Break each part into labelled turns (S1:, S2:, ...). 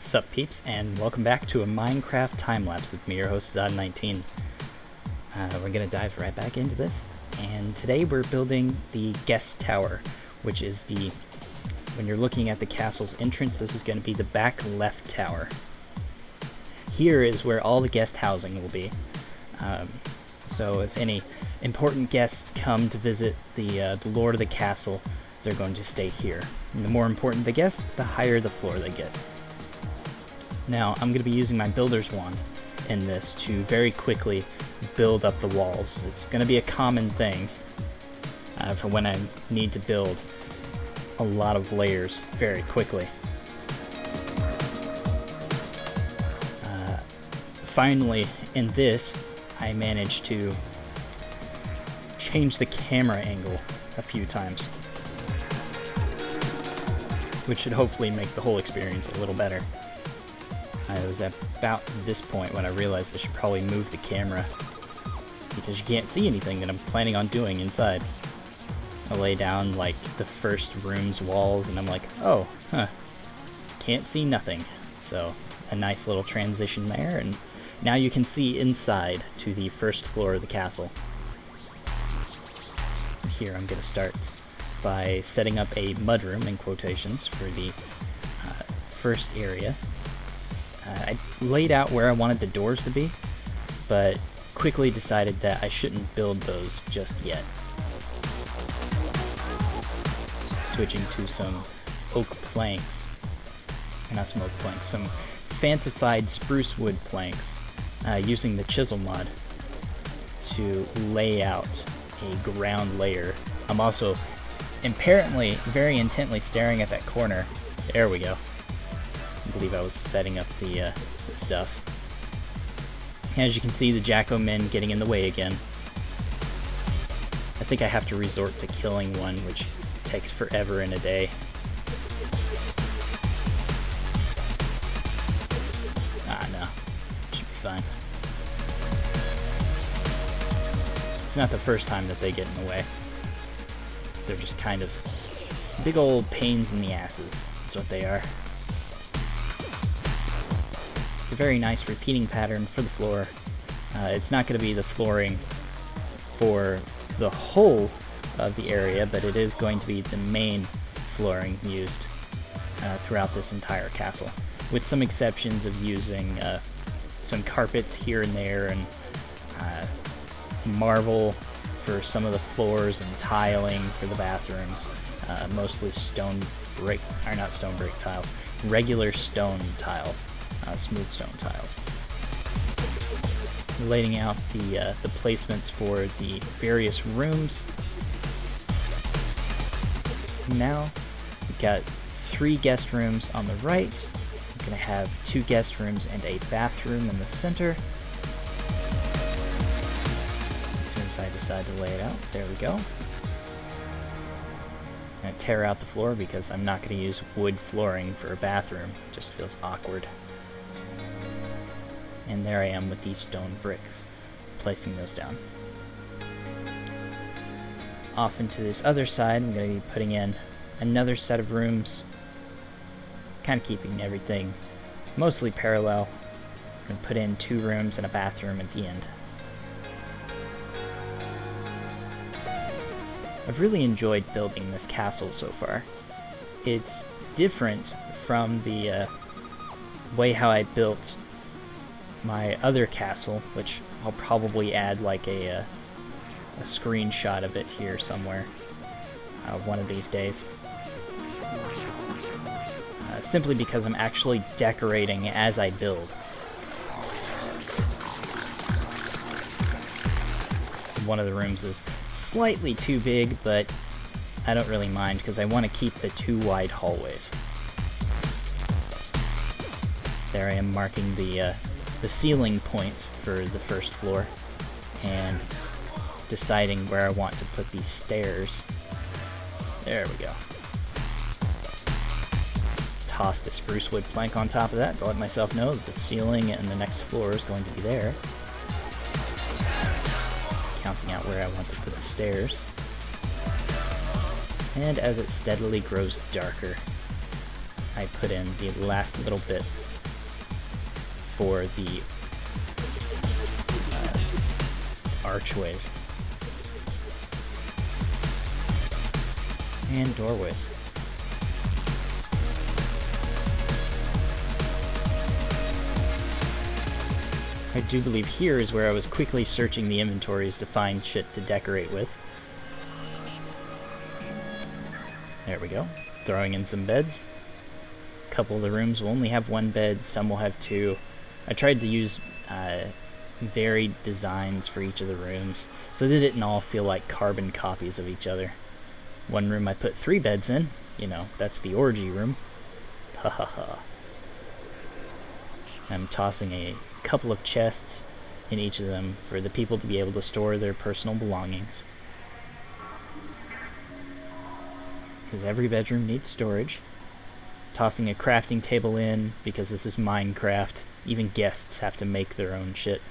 S1: Sup peeps, and welcome back to a Minecraft time-lapse with me, your host Zod19. We're gonna dive right back into this, and today we're building the guest tower, which is when you're looking at the castle's entrance, this is gonna be the back left tower. Here is where all the guest housing will be. So if any important guests come to visit the lord of the castle, they're going to stay here. And the more important the guest, the higher the floor they get. Now, I'm going to be using my builder's wand in this to very quickly build up the walls. It's going to be a common thing for when I need to build a lot of layers very quickly. Finally, in this, I managed to change the camera angle a few times, which should hopefully make the whole experience a little better. I was at about this point when I realized I should probably move the camera because you can't see anything that I'm planning on doing inside. I lay down like the first room's walls and I'm like, oh, can't see nothing. So a nice little transition there, and now you can see inside to the first floor of the castle. Here I'm going to start by setting up a mudroom, in quotations, for the first area. I laid out where I wanted the doors to be, but quickly decided that I shouldn't build those just yet. Switching to some oak planks, not some oak planks, some fancified spruce wood planks, using the chisel mod to lay out a ground layer. I'm also apparently very intently staring at that corner. There we go. I believe I was setting up the stuff. As you can see, the Jacko men getting in the way again. I think I have to resort to killing one, which takes forever in a day. No. Should be fine. It's not the first time that they get in the way. They're just kind of big old pains in the asses. That's what they are. It's a very nice repeating pattern for the floor. It's not going to be the flooring for the whole of the area, but it is going to be the main flooring used throughout this entire castle, with some exceptions of using some carpets here and there, and marble for some of the floors, and tiling for the bathrooms. Mostly tiles, regular stone tiles. Smooth stone tiles. Laying out the placements for the various rooms. Now we've got 3 guest rooms on the right. We're going to have 2 guest rooms and a bathroom in the center. As soon as I decide to lay it out, there we go. I'm going to tear out the floor because I'm not going to use wood flooring for a bathroom. It just feels awkward. And there I am with these stone bricks, placing those down. Off into this other side, I'm going to be putting in another set of rooms, kind of keeping everything mostly parallel. I'm going to put in 2 rooms and a bathroom at the end. I've really enjoyed building this castle so far. It's different from the way how I built my other castle, which I'll probably add like a screenshot of it here somewhere one of these days. Simply because I'm actually decorating as I build. One of the rooms is slightly too big, but I don't really mind because I want to keep the 2 wide hallways. There I am marking the ceiling points for the first floor and deciding where I want to put these stairs. There we go. Tossed a spruce wood plank on top of that to let myself know that the ceiling and the next floor is going to be there. Counting out where I want to put the stairs. And as it steadily grows darker, I put in the last little bits for the archways and doorways. I do believe here is where I was quickly searching the inventories to find shit to decorate with. There we go. Throwing in some beds. A couple of the rooms will only have one bed, some will have two. I tried to use varied designs for each of the rooms so they didn't all feel like carbon copies of each other. One room I put 3 beds in. You know, that's the orgy room. Ha ha ha. I'm tossing a couple of chests in each of them for the people to be able to store their personal belongings. Because every bedroom needs storage. Tossing a crafting table in because this is Minecraft. Even guests have to make their own shit.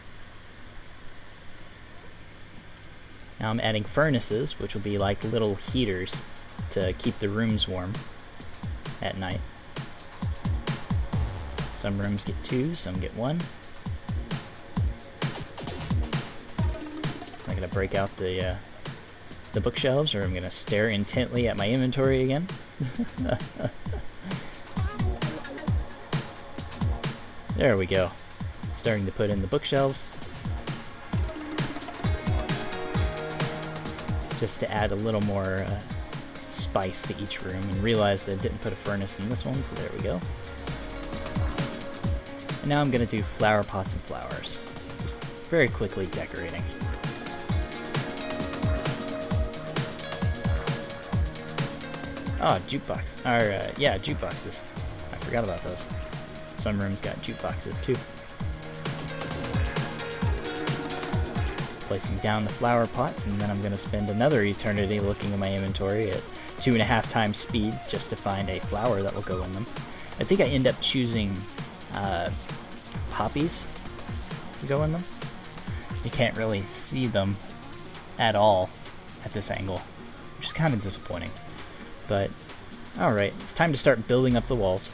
S1: Now I'm adding furnaces, which will be like little heaters to keep the rooms warm at night. Some rooms get 2, some get 1. I'm gonna break out the bookshelves, or I'm gonna stare intently at my inventory again. There we go. Starting to put in the bookshelves. Just to add a little more spice to each room, and realized I didn't put a furnace in this one, so there we go. And now I'm going to do flower pots and flowers. Just very quickly decorating. Oh, jukebox. Yeah, jukeboxes. I forgot about those. Some rooms got jukeboxes too. Placing down the flower pots, and then I'm going to spend another eternity looking at my inventory at 2.5 times speed just to find a flower that will go in them. I think I end up choosing poppies to go in them. You can't really see them at all at this angle, which is kind of disappointing. But, alright, it's time to start building up the walls.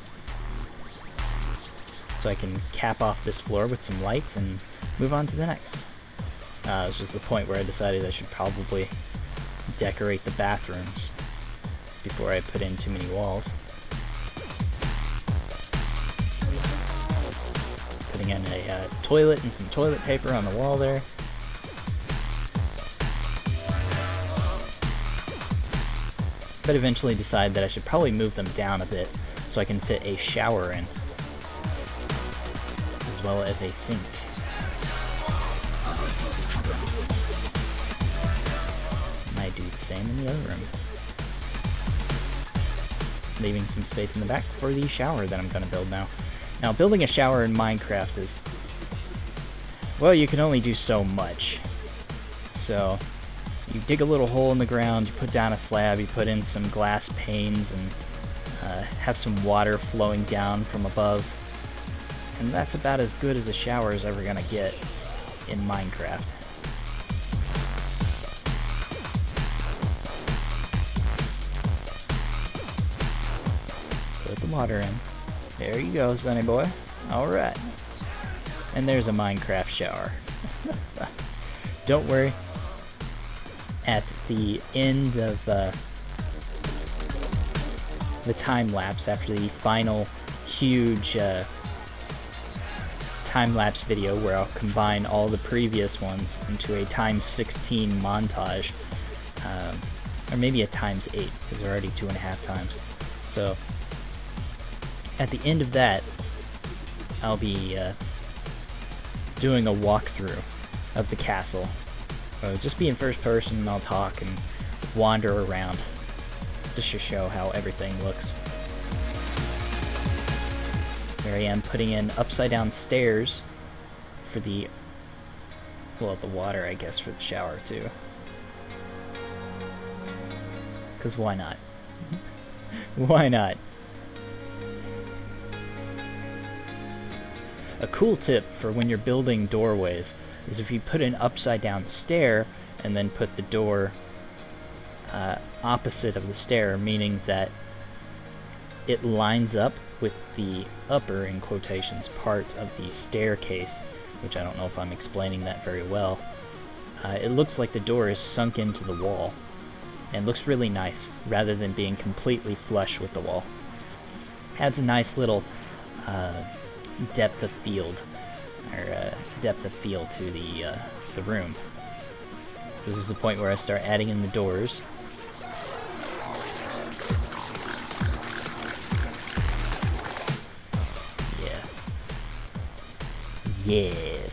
S1: So I can cap off this floor with some lights and move on to the next. This was the point where I decided I should probably decorate the bathrooms before I put in too many walls. Putting in a toilet and some toilet paper on the wall there. But eventually decide that I should probably move them down a bit so I can fit a shower in, as well as a sink. And I do the same in the other room. Leaving some space in the back for the shower that I'm going to build now. Now, building a shower in Minecraft is, well, you can only do so much. So, you dig a little hole in the ground, you put down a slab, you put in some glass panes, and have some water flowing down from above. And that's about as good as a shower is ever going to get in Minecraft. Put the water in. There you go, Sonny boy. Alright. And there's a Minecraft shower. Don't worry. At the end of the time-lapse, after the final huge time-lapse video where I'll combine all the previous ones into a times 16 montage, or maybe a times 8, because they're already 2.5 times. So, at the end of that, I'll be doing a walkthrough of the castle. Just be in first person, and I'll talk and wander around just to show how everything looks. There I am putting in upside down stairs for the, well, the water, I guess, for the shower too. Because why not? Why not? A cool tip for when you're building doorways is if you put an upside down stair and then put the door opposite of the stair, meaning that it lines up with the upper, in quotations, part of the staircase, which I don't know if I'm explaining that very well. It looks like the door is sunk into the wall, and looks really nice, rather than being completely flush with the wall. Adds a nice little depth of field, or depth of feel to the room. This is the point where I start adding in the doors. Yeah. Yes.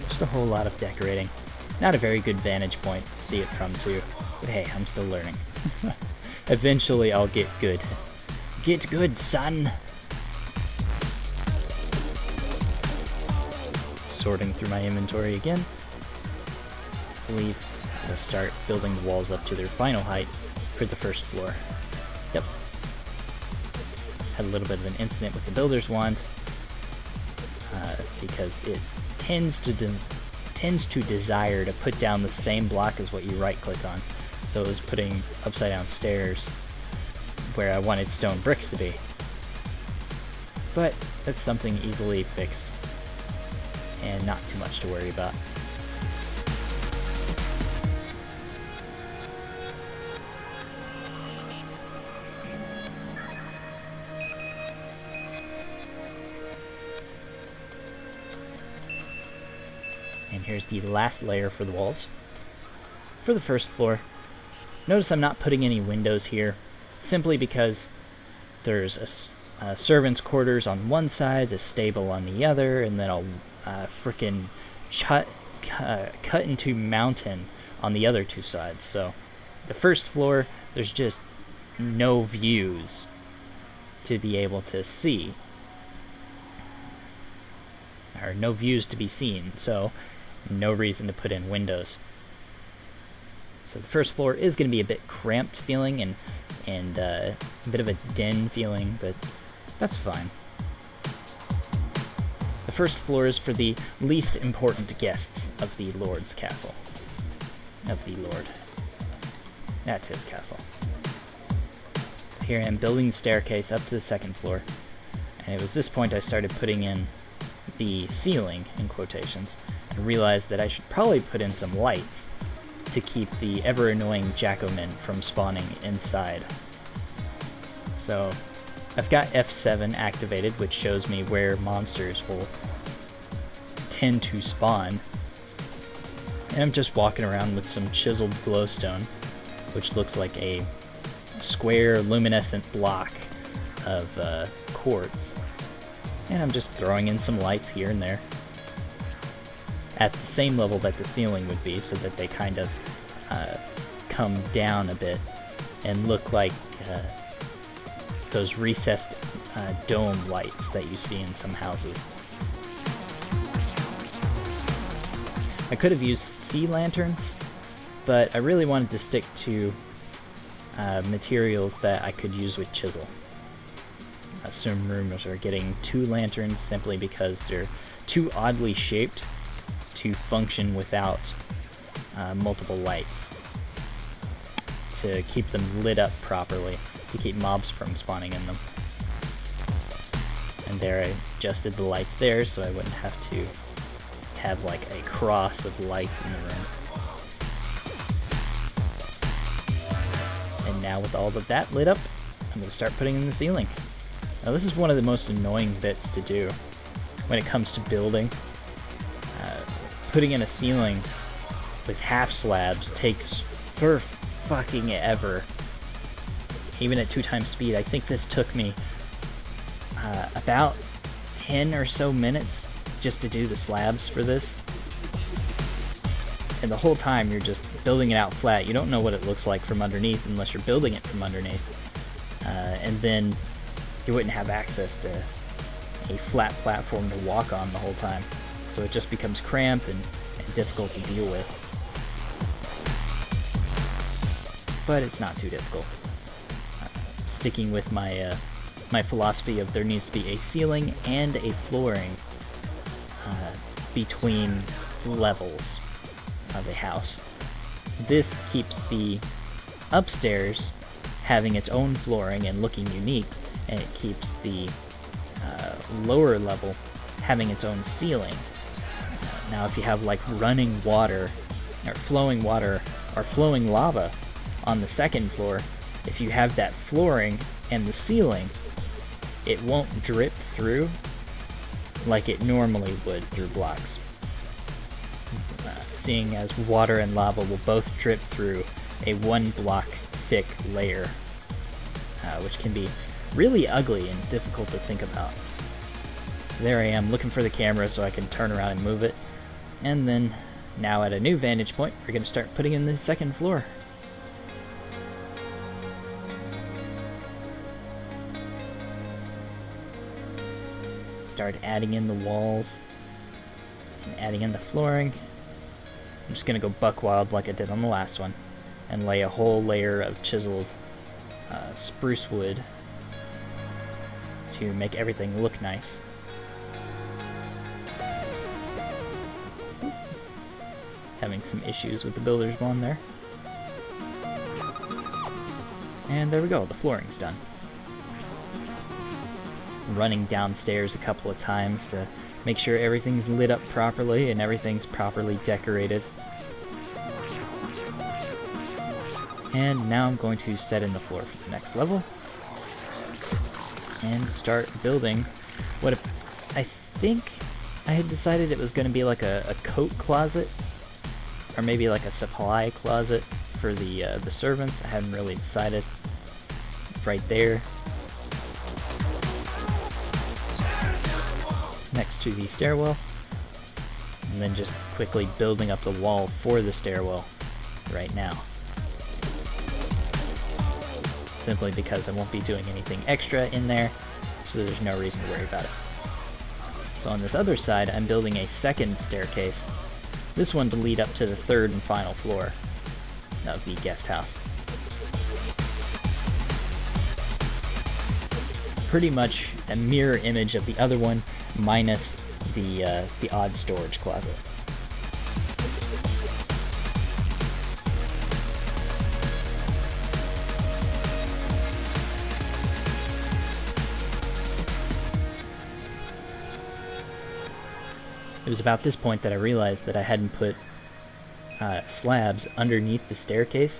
S1: Just a whole lot of decorating. Not a very good vantage point to see it from, too. But hey, I'm still learning. Eventually I'll get good. Get good, son! Sorting through my inventory again. I believe I'll start building the walls up to their final height for the first floor. Yep. Had a little bit of an incident with the builder's wand, because it tends to desire to put down the same block as what you right-click on. So it was putting upside-down stairs where I wanted stone bricks to be. But that's something easily fixed, and not too much to worry about. And here's the last layer for the walls. For the first floor, notice I'm not putting any windows here, simply because there's a servant's quarters on one side, a stable on the other, and then I'll frickin' cut into mountain on the other two sides. So the first floor, there's just no views to be able to see, or no views to be seen, so no reason to put in windows. So the first floor is going to be a bit cramped feeling and a bit of a den feeling, but that's fine. The first floor is for the least important guests of the Lord's castle. Of the Lord. That's his castle. Here I am building the staircase up to the second floor, and it was this point I started putting in the ceiling, in quotations, and realized that I should probably put in some lights to keep the ever-annoying Jackomen from spawning inside. So I've got F7 activated, which shows me where monsters will tend to spawn. And I'm just walking around with some chiseled glowstone, which looks like a square luminescent block of quartz. And I'm just throwing in some lights here and there at the same level that the ceiling would be, so that they kind of come down a bit and look like those recessed dome lights that you see in some houses. I could have used sea lanterns, but I really wanted to stick to materials that I could use with chisel. Some rumors are getting 2 lanterns simply because they're too oddly shaped to function without multiple lights, to keep them lit up properly, to keep mobs from spawning in them. And there I adjusted the lights there so I wouldn't have to have like a cross of lights in the room. And now with all of that lit up, I'm going to start putting in the ceiling. Now this is one of the most annoying bits to do when it comes to building. Putting in a ceiling with half slabs takes for fucking ever. Even at 2 times speed, I think this took me about 10 or so minutes just to do the slabs for this. And the whole time you're just building it out flat. You don't know what it looks like from underneath unless you're building it from underneath. And then you wouldn't have access to a flat platform to walk on the whole time. So it just becomes cramped and difficult to deal with. But it's not too difficult. Sticking with my my philosophy of there needs to be a ceiling and a flooring between levels of a house. This keeps the upstairs having its own flooring and looking unique, and it keeps the lower level having its own ceiling. Now if you have like running water or flowing lava on the second floor, if you have that flooring and the ceiling, it won't drip through like it normally would through blocks. Seeing as water and lava will both drip through a 1 block thick layer, which can be really ugly and difficult to think about. So there I am looking for the camera so I can turn around and move it. And then now at a new vantage point, we're going to start putting in the second floor. Start adding in the walls and adding in the flooring. I'm just going to go buck wild like I did on the last one and lay a whole layer of chiseled spruce wood to make everything look nice. Having some issues with the builder's bond there. And there we go, the flooring's done. Running downstairs a couple of times to make sure everything's lit up properly and everything's properly decorated. And now I'm going to set in the floor for the next level and start building what I think I had decided it was going to be like a coat closet, or maybe like a supply closet for the servants. I hadn't really decided. Right there, next to the stairwell, and then just quickly building up the wall for the stairwell right now. Simply because I won't be doing anything extra in there, so there's no reason to worry about it. So on this other side, I'm building a second staircase, this one to lead up to the third and final floor of the guest house. Pretty much a mirror image of the other one, minus the odd storage closet. It was about this point that I realized that I hadn't put slabs underneath the staircase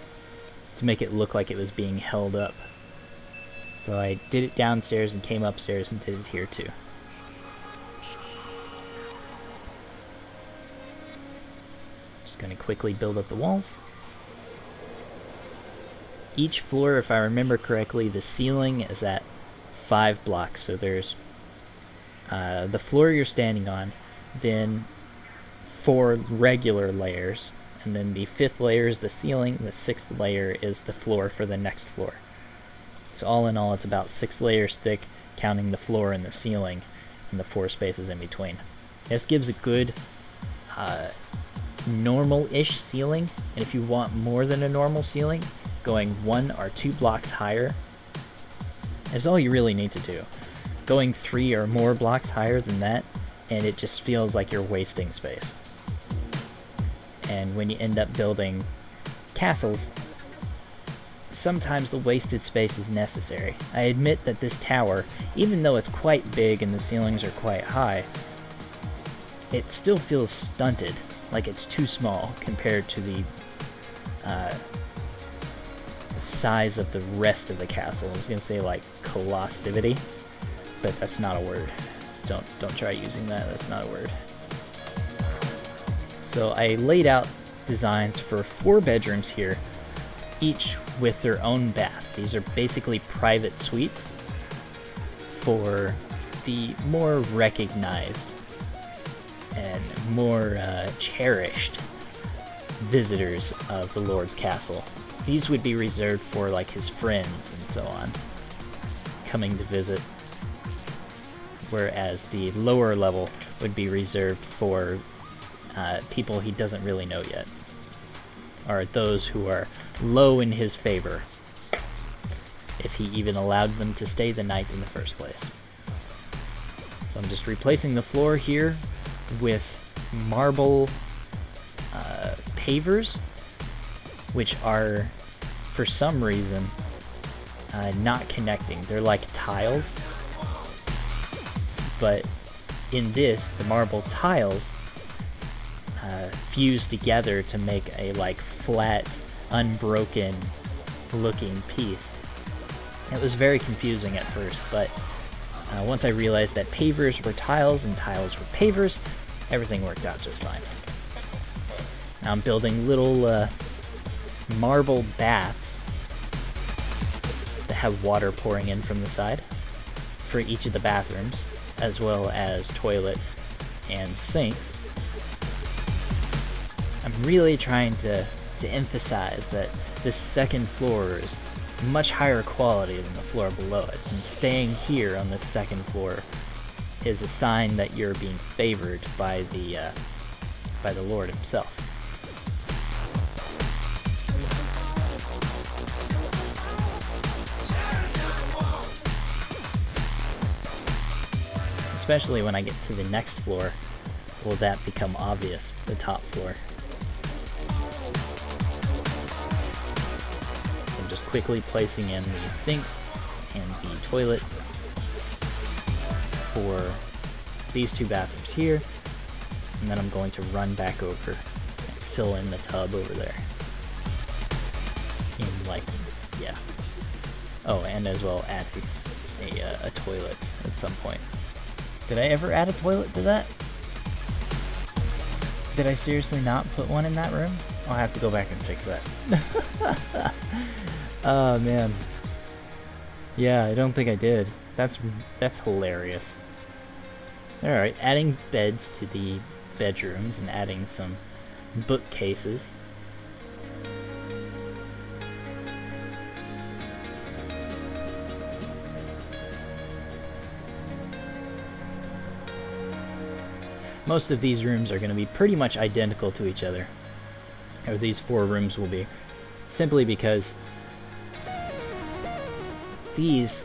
S1: to make it look like it was being held up. So I did it downstairs and came upstairs and did it here too. Just going to quickly build up the walls. Each floor, if I remember correctly, the ceiling is at 5 blocks. So there's the floor you're standing on, then 4 regular layers, and then the 5th layer is the ceiling, the 6th layer is the floor for the next floor. So all in all, it's about 6 layers thick, counting the floor and the ceiling and the 4 spaces in between. This gives a good normal-ish ceiling, and if you want more than a normal ceiling, going 1 or 2 blocks higher is all you really need to do. Going 3 or more blocks higher than that, and it just feels like you're wasting space. And when you end up building castles, sometimes the wasted space is necessary. I admit that this tower, even though it's quite big and the ceilings are quite high, it still feels stunted, like it's too small compared to the size of the rest of the castle. I was gonna say like colossivity, but that's not a word. Don't try using that, that's not a word. So I laid out designs for 4 bedrooms here, each with their own bath. These are basically private suites for the more recognized and more cherished visitors of the Lord's castle. These would be reserved for like his friends and so on, coming to visit, whereas the lower level would be reserved for people he doesn't really know yet, or those who are low in his favor, if he even allowed them to stay the night in the first place. So I'm just replacing the floor here with marble pavers which are, for some reason, not connecting. They're like tiles, but in this, the marble tiles fuse together to make a like flat, unbroken looking piece. It was very confusing at first, but once I realized that pavers were tiles and tiles were pavers, everything worked out just fine. Now I'm building little marble baths that have water pouring in from the side for each of the bathrooms, as well as toilets and sinks. I'm really trying to emphasize that this second floor is much higher quality than the floor below it, and staying here on the second floor is a sign that you're being favored by the Lord himself. Especially when I get to the next floor, will that become obvious, the top floor. I'm just quickly placing in the sinks and the toilets for these two bathrooms here, and then I'm going to run back over and fill in the tub over there. In like, yeah. Oh, and as well add a toilet at some point. Did I ever add a toilet to that? Did I seriously not put one in that room? I'll have to go back and fix that. Oh man. Yeah, I don't think I did. That's hilarious. Alright, adding beds to the bedrooms and adding some bookcases. Most of these rooms are going to be pretty much identical to each other, or these 4 rooms will be, simply because these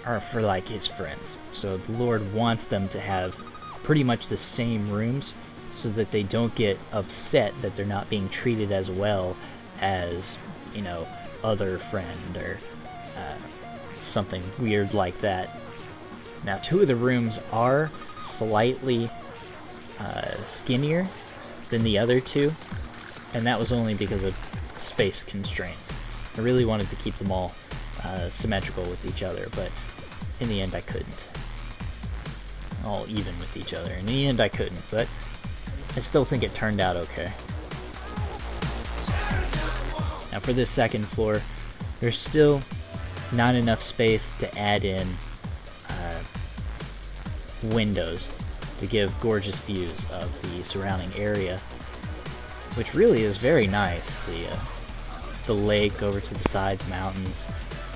S1: are for like his friends. So the Lord wants them to have pretty much the same rooms so that they don't get upset that they're not being treated as well as, you know, other friend or something weird like that. Now 2 of the rooms are slightly skinnier than the other 2, and that was only because of space constraints. I really wanted to keep them all symmetrical with each other, but in the end I couldn't. All even with each other. In the end I couldn't, but I still think it turned out okay. Now for this second floor, there's still not enough space to add in windows to give gorgeous views of the surrounding area, which really is very nice. The lake over to the sides, mountains.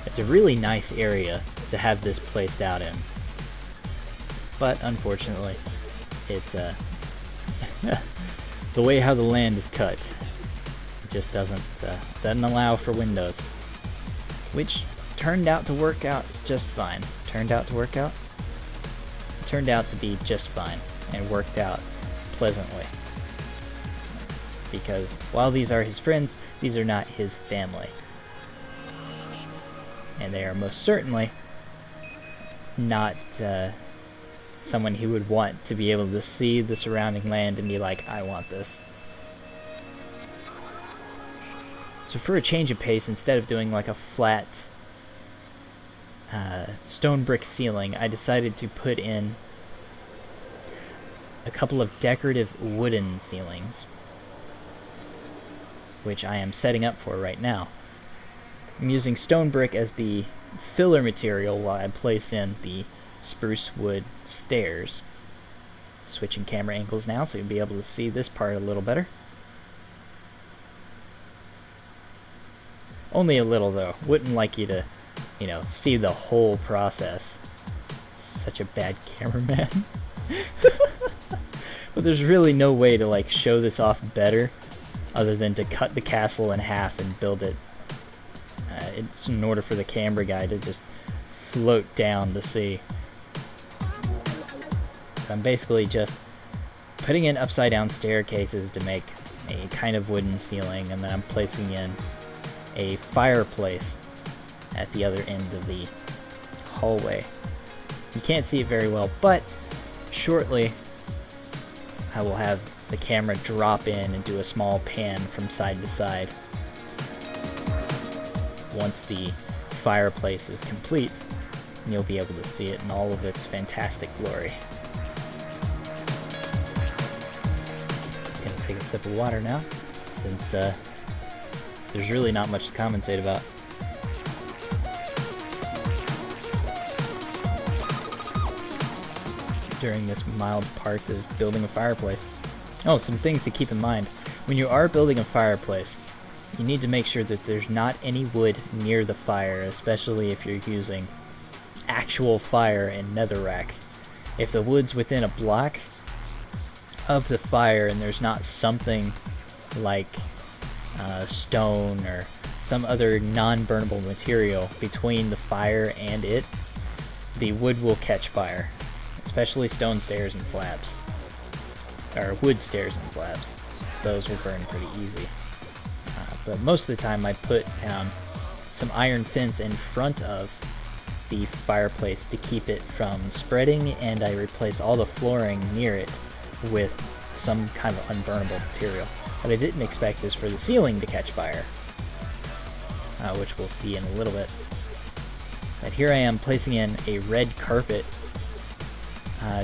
S1: It's a really nice area to have this placed out in. But unfortunately, it's the way how the land is cut, it just doesn't allow for windows, which turned out to work out just fine. Turned out to be just fine and worked out pleasantly, because while these are his friends, these are not his family, and they are most certainly not someone he would want to be able to see the surrounding land and be like, I want this. So for a change of pace, instead of doing like a flat stone brick ceiling, I decided to put in a couple of decorative wooden ceilings, which I am setting up for right now. I'm using stone brick as the filler material while I place in the spruce wood stairs. Switching camera angles now so you'll be able to see this part a little better. Only a little though. Wouldn't like you to, you know, see the whole process. Such a bad cameraman. But there's really no way to like show this off better other than to cut the castle in half and build it. It's in order for the camera guy to just float down the sea. So I'm basically just putting in upside down staircases to make a kind of wooden ceiling, and then I'm placing in a fireplace at the other end of the hallway. You can't see it very well, but shortly I will have the camera drop in and do a small pan from side to side. Once the fireplace is complete, you'll be able to see it in all of its fantastic glory. Gonna take a sip of water now, since there's really not much to commentate about. During this mild part of building a fireplace. Oh, some things to keep in mind. When you are building a fireplace, you need to make sure that there's not any wood near the fire, especially if you're using actual fire in netherrack. If the wood's within a block of the fire and there's not something like stone or some other non-burnable material between the fire and it, the wood will catch fire, especially stone stairs and slabs, or wood stairs and slabs. Those will burn pretty easy. But most of the time I put down some iron fence in front of the fireplace to keep it from spreading, and I replace all the flooring near it with some kind of unburnable material. What I didn't expect is for the ceiling to catch fire, which we'll see in a little bit. But here I am placing in a red carpet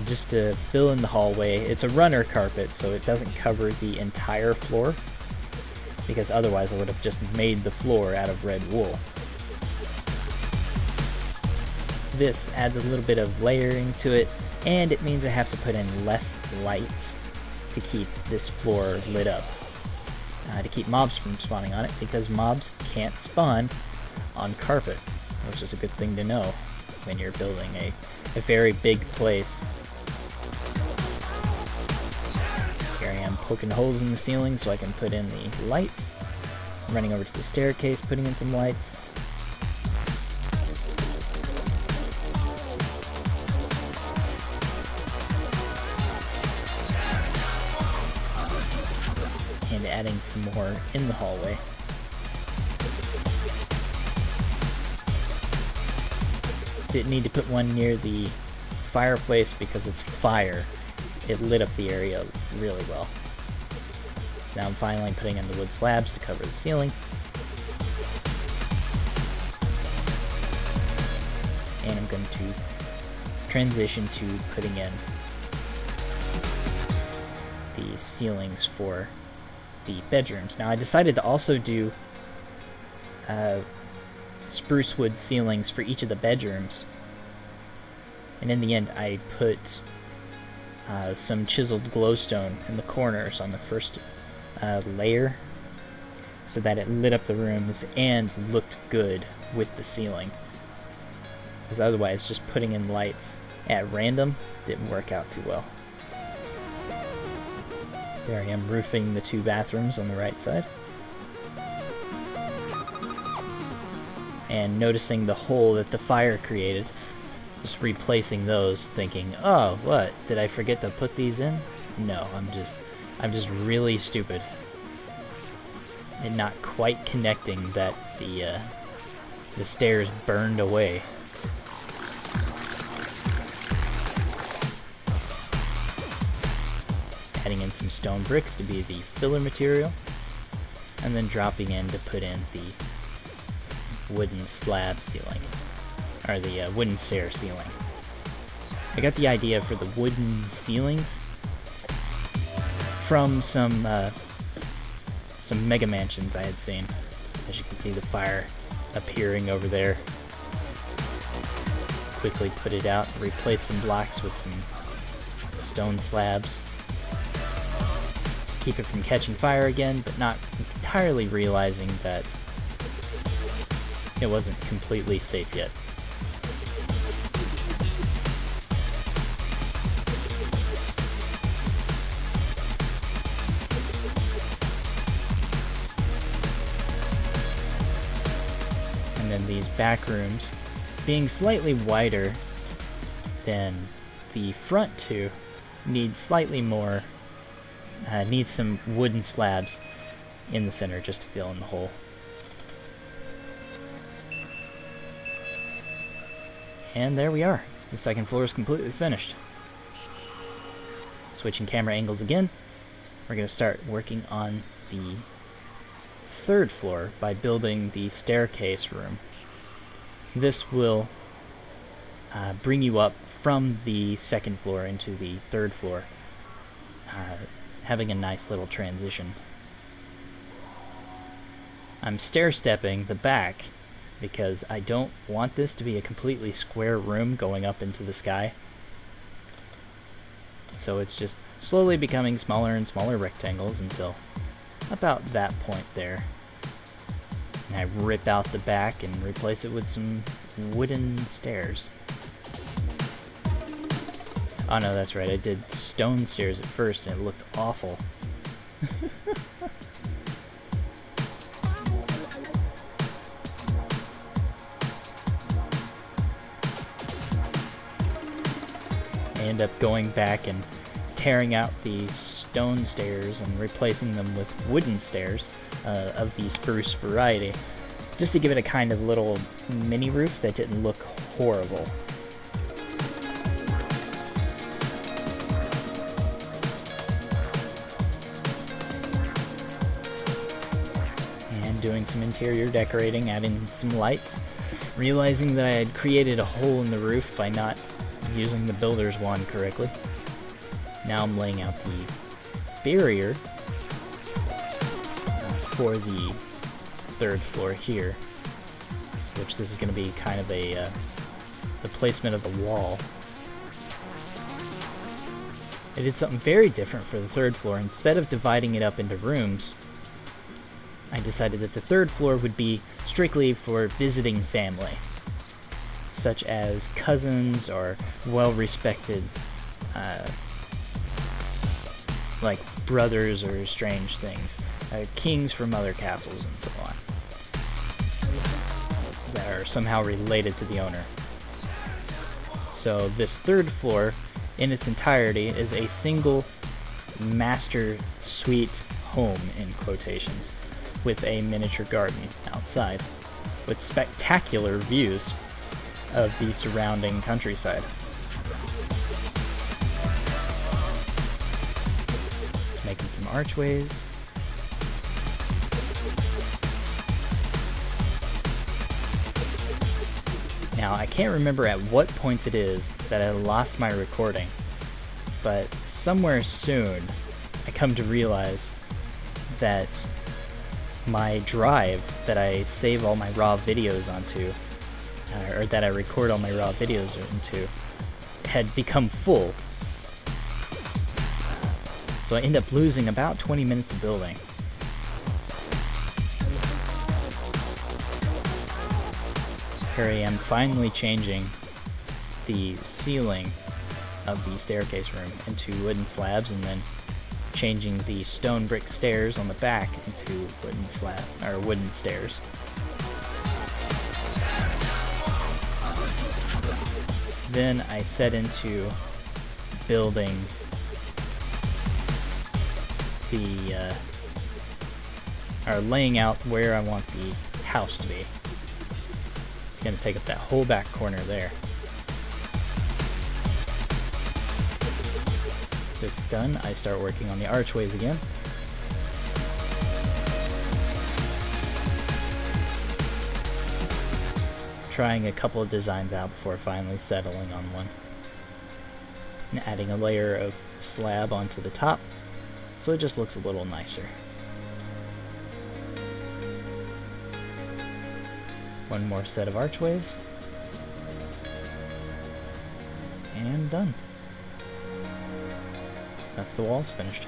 S1: just to fill in the hallway. It's a runner carpet, so it doesn't cover the entire floor, because otherwise I would have just made the floor out of red wool. This adds a little bit of layering to it, and it means I have to put in less lights to keep this floor lit up, to keep mobs from spawning on it, because mobs can't spawn on carpet, which is a good thing to know when you're building a very big place. Here I am poking holes in the ceiling so I can put in the lights. I'm running over to the staircase, putting in some lights. And adding some more in the hallway. Didn't need to put one near the fireplace because it's fire. It lit up the area really well. So now I'm finally putting in the wood slabs to cover the ceiling. And I'm going to transition to putting in the ceilings for the bedrooms. Now I decided to also do spruce wood ceilings for each of the bedrooms, and in the end I put some chiseled glowstone in the corners on the first layer so that it lit up the rooms and looked good with the ceiling, because otherwise just putting in lights at random didn't work out too well. There I am roofing the two bathrooms on the right side. And noticing the hole that the fire created, just replacing those, thinking, oh, what, did I forget to put these in? No, I'm just really stupid and not quite connecting that the stairs burned away. Adding in some stone bricks to be the filler material, and then dropping in to put in the wooden slab ceiling, or the wooden stair ceiling. I got the idea for the wooden ceilings from some mega mansions I had seen. As you can see, the fire appearing over there. Quickly put it out, replace some blocks with some stone slabs. Keep it from catching fire again, but not entirely realizing that it wasn't completely safe yet. And then these back rooms, being slightly wider than the front two, need slightly more Needs some wooden slabs in the center just to fill in the hole. And there we are. The second floor is completely finished. Switching camera angles again, we're going to start working on the third floor by building the staircase room. This will bring you up from the second floor into the third floor, having a nice little transition. I'm stair-stepping the back because I don't want this to be a completely square room going up into the sky. So it's just slowly becoming smaller and smaller rectangles until about that point there. And I rip out the back and replace it with some wooden stairs. Oh no, that's right, I did stone stairs at first and it looked awful. I end up going back and tearing out the stone stairs and replacing them with wooden stairs of the spruce variety, just to give it a kind of little mini roof that didn't look horrible. And doing some interior decorating, adding some lights, realizing that I had created a hole in the roof by not using the builder's wand correctly. Now I'm laying out the barrier for the third floor here, which this is going to be kind of the placement of the wall. I did something very different for the third floor. Instead of dividing it up into rooms, I decided that the third floor would be strictly for visiting family, such as cousins or well-respected like brothers or strange things, kings from other castles and so on, that are somehow related to the owner. So this third floor in its entirety is a single master suite home, in quotations, with a miniature garden outside, with spectacular views of the surrounding countryside. Making some archways. Now, I can't remember at what point it is that I lost my recording, but somewhere soon I come to realize that my drive that I save all my raw videos onto, or that I record all my raw videos into, had become full. So I end up losing about 20 minutes of building. Here I am finally changing the ceiling of the staircase room into wooden slabs, and then changing the stone brick stairs on the back into wooden stairs. Then I set into building or laying out where I want the house to be. It's going to take up that whole back corner there. This done, I start working on the archways again. Trying a couple of designs out before finally settling on one. And adding a layer of slab onto the top, so it just looks a little nicer. One more set of archways. And done. That's the walls finished.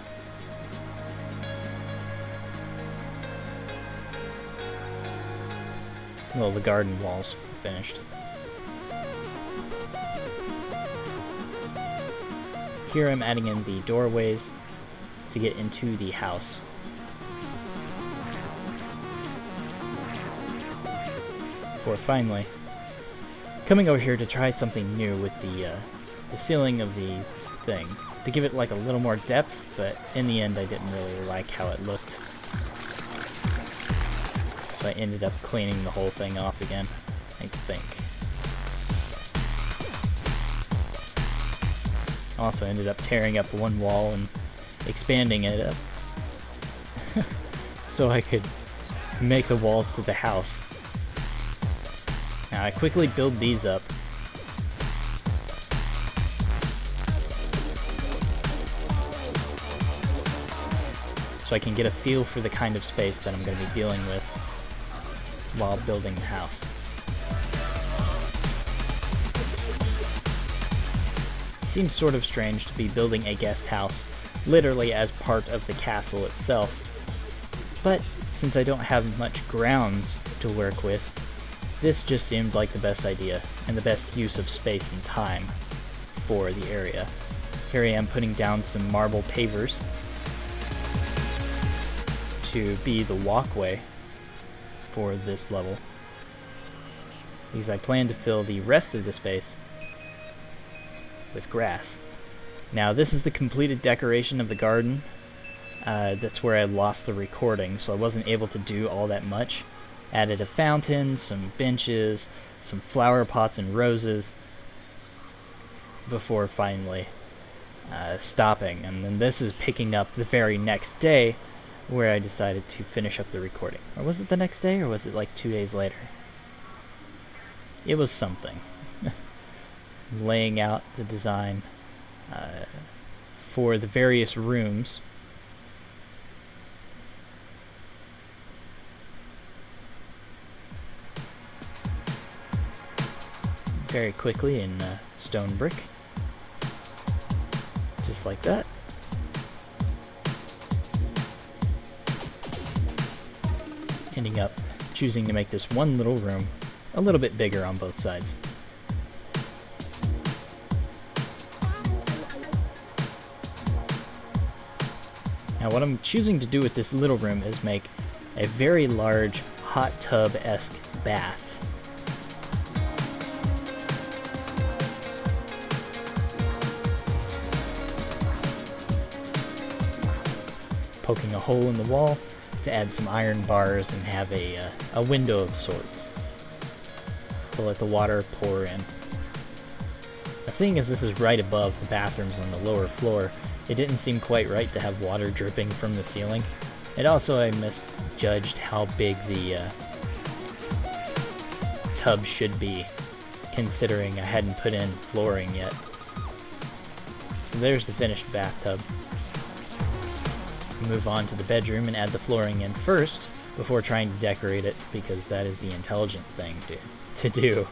S1: Well, the garden walls finished. Here I'm adding in the doorways to get into the house. Before finally coming over here to try something new with the ceiling of the thing to give it like a little more depth, but in the end I didn't really like how it looked. So I ended up cleaning the whole thing off again, I think. Also ended up tearing up one wall and expanding it up so I could make the walls to the house. Now I quickly build these up. So I can get a feel for the kind of space that I'm going to be dealing with while building the house. It seems sort of strange to be building a guest house literally as part of the castle itself, but since I don't have much grounds to work with, this just seemed like the best idea and the best use of space and time for the area. Here I am putting down some marble pavers to be the walkway for this level, because I plan to fill the rest of the space with grass. Now this is the completed decoration of the garden. That's where I lost the recording, so I wasn't able to do all that much. Added a fountain, some benches, some flower pots and roses before finally stopping. And then this is picking up the very next day, where I decided to finish up the recording. Or was it the next day, or was it like 2 days later? It was something. Laying out the design for the various rooms. Very quickly in stone brick. Just like that. Ending up choosing to make this one little room a little bit bigger on both sides. Now what I'm choosing to do with this little room is make a very large hot tub-esque bath. Poking a hole in the wall to add some iron bars and have a window of sorts to let the water pour in. Now, seeing as this is right above the bathrooms on the lower floor, it didn't seem quite right to have water dripping from the ceiling. And also I misjudged how big the tub should be, considering I hadn't put in flooring yet. So there's the finished bathtub. Move on to the bedroom and add the flooring in first before trying to decorate it, because that is the intelligent thing to do.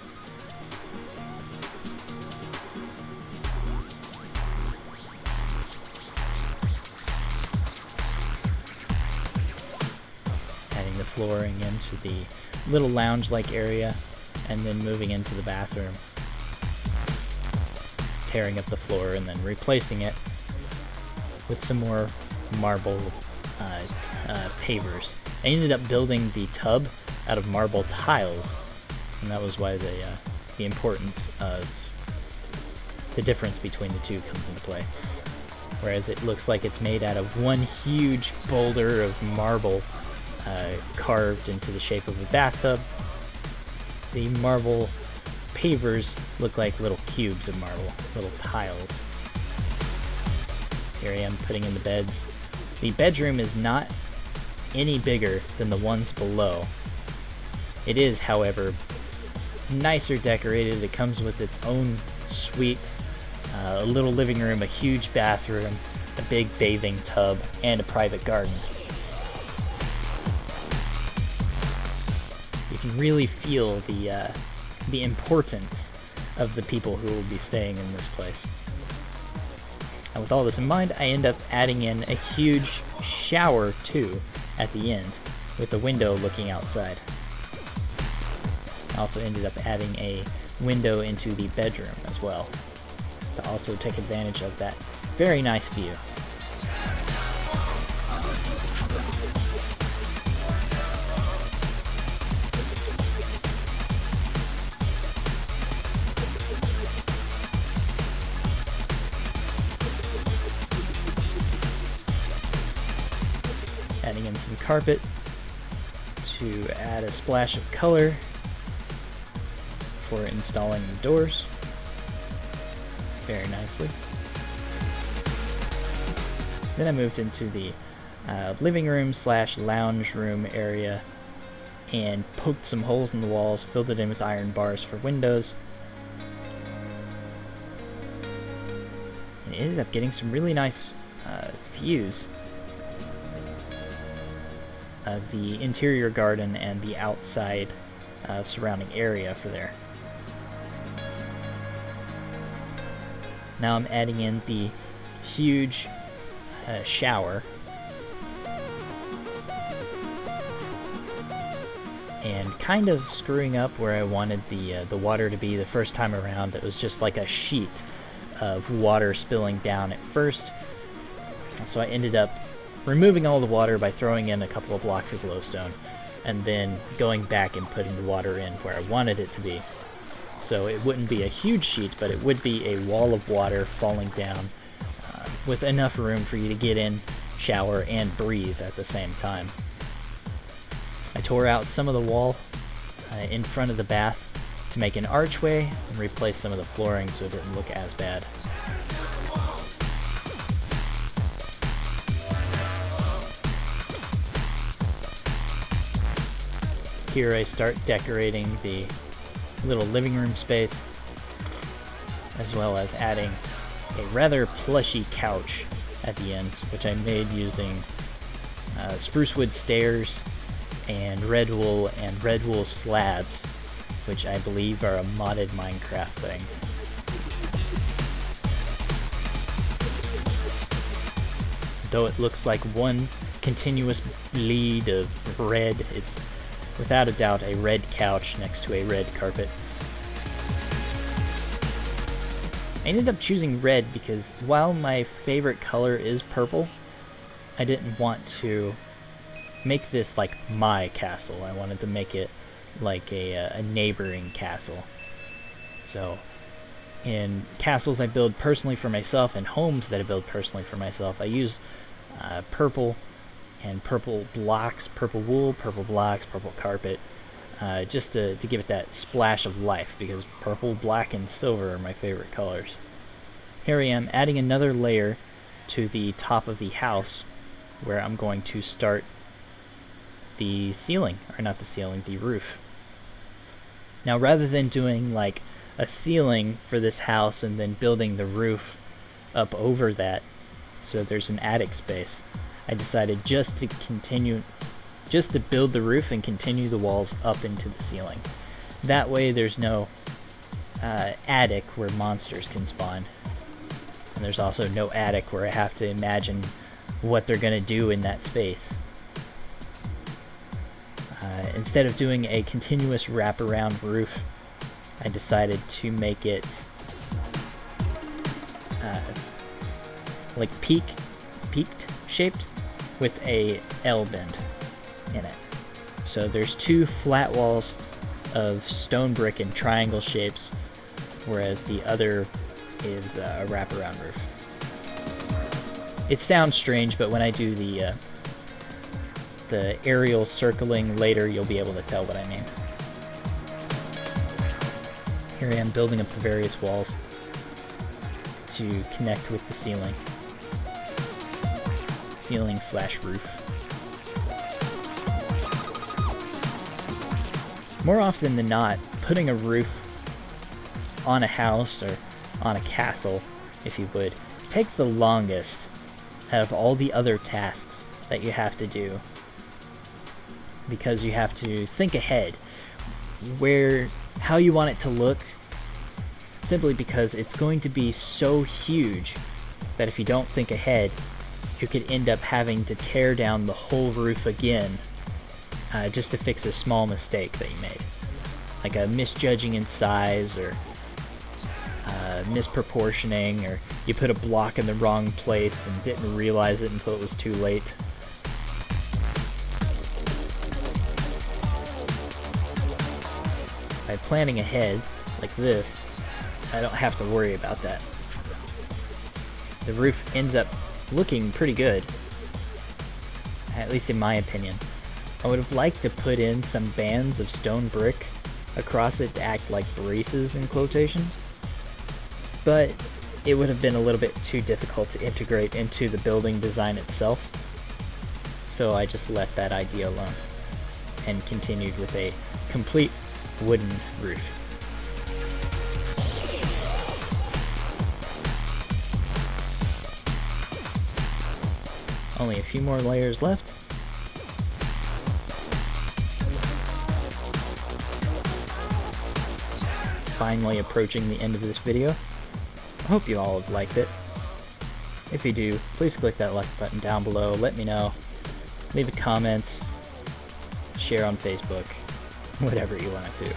S1: Adding the flooring into the little lounge-like area and then moving into the bathroom. Tearing up the floor and then replacing it with some more marble pavers. I ended up building the tub out of marble tiles, and that was why the importance of the difference between the two comes into play. Whereas it looks like it's made out of one huge boulder of marble carved into the shape of a bathtub, the marble pavers look like little cubes of marble, little tiles. Here I am putting in the beds. The bedroom is not any bigger than the ones below. It is, however, nicer decorated. It comes with its own suite, a little living room, a huge bathroom, a big bathing tub, and a private garden. You can really feel the importance of the people who will be staying in this place. And with all this in mind, I end up adding in a huge shower too at the end, with the window looking outside. I also ended up adding a window into the bedroom as well, to also take advantage of that very nice view. adding in some carpet to add a splash of color for installing the doors very nicely. Then I moved into the living room slash lounge room area and poked some holes in the walls, filled it in with iron bars for windows, and ended up getting some really nice views of the interior garden and the outside surrounding area for there. Now I'm adding in the huge shower and kind of screwing up where I wanted the water to be the first time around. It was just like a sheet of water spilling down at first, so I ended up removing all the water by throwing in a couple of blocks of glowstone and then going back and putting the water in where I wanted it to be. So it wouldn't be a huge sheet, but it would be a wall of water falling down with enough room for you to get in, shower, and breathe at the same time. I tore out some of the wall in front of the bath to make an archway and replace some of the flooring so it didn't look as bad. Here I start decorating the little living room space, as well as adding a rather plushy couch at the end, which I made using spruce wood stairs and red wool slabs, which I believe are a modded Minecraft thing. Though it looks like one continuous bleed of red, it's without a doubt a red couch next to a red carpet. I ended up choosing red because while my favorite color is purple, I didn't want to make this like my castle. I wanted to make it like a neighboring castle. So in castles I build personally for myself and homes that I build personally for myself, I use purple and purple blocks, purple wool, purple blocks, purple carpet, just to give it that splash of life, because purple, black, and silver are my favorite colors. Here I am adding another layer to the top of the house where I'm going to start the ceiling, or not the ceiling, the roof. Now rather than doing like a ceiling for this house and then building the roof up over that so there's an attic space, I decided just to build the roof and continue the walls up into the ceiling. That way there's no attic where monsters can spawn. And there's also no attic where I have to imagine what they're going to do in that space. Instead of doing a continuous wraparound roof, I decided to make it like peaked shaped with a L bend in it. So there's two flat walls of stone brick in triangle shapes, whereas the other is a wraparound roof. It sounds strange, but when I do the aerial circling later, you'll be able to tell what I mean. Here I am building up the various walls to connect with the ceiling slash roof. More often than not, putting a roof on a house or on a castle, if you would, takes the longest out of all the other tasks that you have to do, because you have to think ahead how you want it to look, simply because it's going to be so huge that if you don't think ahead, you could end up having to tear down the whole roof again just to fix a small mistake that you made, like a misjudging in size, or misproportioning, or you put a block in the wrong place and didn't realize it until it was too late. By planning ahead like this, I don't have to worry about that. The roof ends up looking pretty good at least in my opinion. I would have liked to put in some bands of stone brick across it to act like braces in quotations, but it would have been a little bit too difficult to integrate into the building design itself, so I just left that idea alone and continued with a complete wooden roof. Only a few more layers left. Finally approaching the end of this video. I hope you all have liked it. If you do, please click that like button down below, let me know, leave a comment, share on Facebook, whatever you want to do.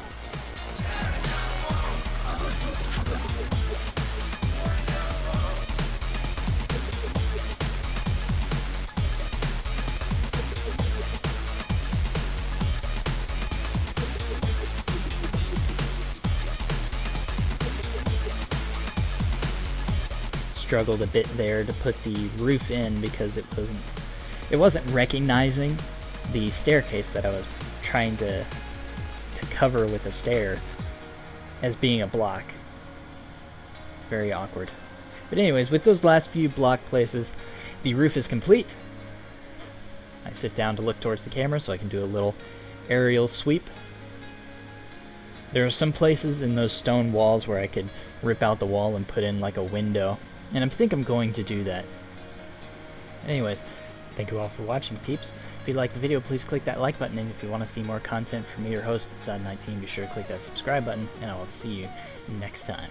S1: Struggled a bit there to put the roof in because it wasn't recognizing the staircase that I was trying to cover with a stair as being a block. Very awkward. But anyways, with those last few block places, the roof is complete. I sit down to look towards the camera so I can do a little aerial sweep. There are some places in those stone walls where I could rip out the wall and put in like a window, and I think I'm going to do that. Anyways, thank you all for watching, peeps. If you liked the video, please click that like button, and if you want to see more content from me, your host, Sad19, be sure to click that subscribe button, and I will see you next time.